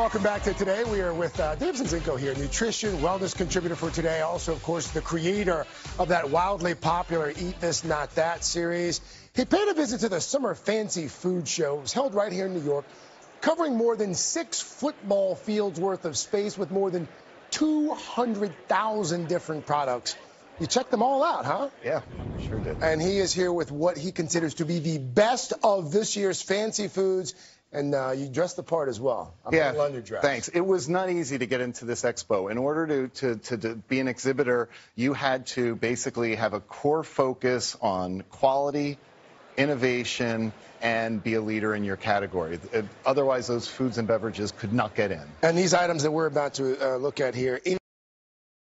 welcome back to Today. We are with Dave Zinczenko here, nutrition, wellness contributor for Today. Also, of course, the creator of that wildly popular Eat This, Not That series. He paid a visit to the Summer Fancy Food Show. It was held right here in New York, covering more than 6 football fields worth of space with more than 200,000 different products. You checked them all out, huh? Yeah, sure did. And he is here with what he considers to be the best of this year's fancy foods. And you dressed the part as well. Yeah, underdressed. thanks. It was not easy to get into this expo. In order to be an exhibitor, you had to basically have a core focus on quality, innovation, and be a leader in your category. Otherwise, those foods and beverages could not get in. And these items that we're about to look at here, any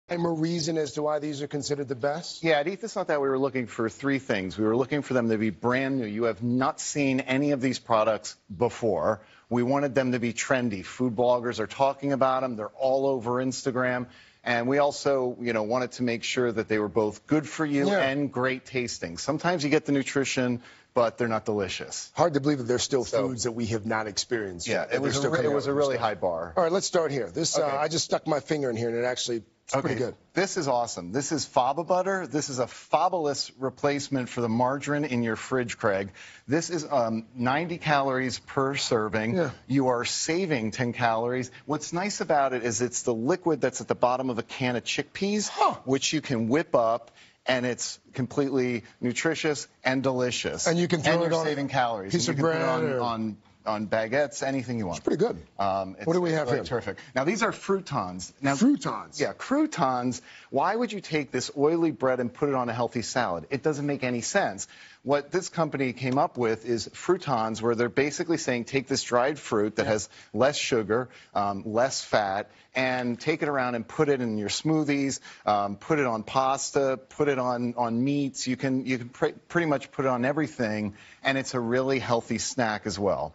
reason as to why these are considered the best? Yeah, at Eat This Not That, we were looking for 3 things. We were looking for them to be brand new. You have not seen any of these products before. We wanted them to be trendy. Food bloggers are talking about them. They're all over Instagram. And we also, wanted to make sure that they were both good for you and great tasting. Sometimes you get the nutrition, but they're not delicious. Hard to believe that there's still foods that we have not experienced. Yeah, it was a really high bar. All right, let's start here. This I just stuck my finger in here, and it's pretty good. This is awesome. This is fava butter. This is a fabulous replacement for the margarine in your fridge, Craig. This is 90 calories per serving. Yeah. You are saving 10 calories. What's nice about it is it's the liquid that's at the bottom of a can of chickpeas, which you can whip up, and it's completely nutritious and delicious. And you can throw it on saving calories. Piece of bread on baguettes, anything you want. It's pretty good. What do we have here? Terrific. Now, these are fruitons. Now, Fruitons? Yeah, croutons. Why would you take this oily bread and put it on a healthy salad? It doesn't make any sense. What this company came up with is fruitons, where they're basically saying take this dried fruit that has less sugar, less fat, and take it around and put it in your smoothies, put it on pasta, put it on meats. You can pretty much put it on everything, and it's a really healthy snack as well.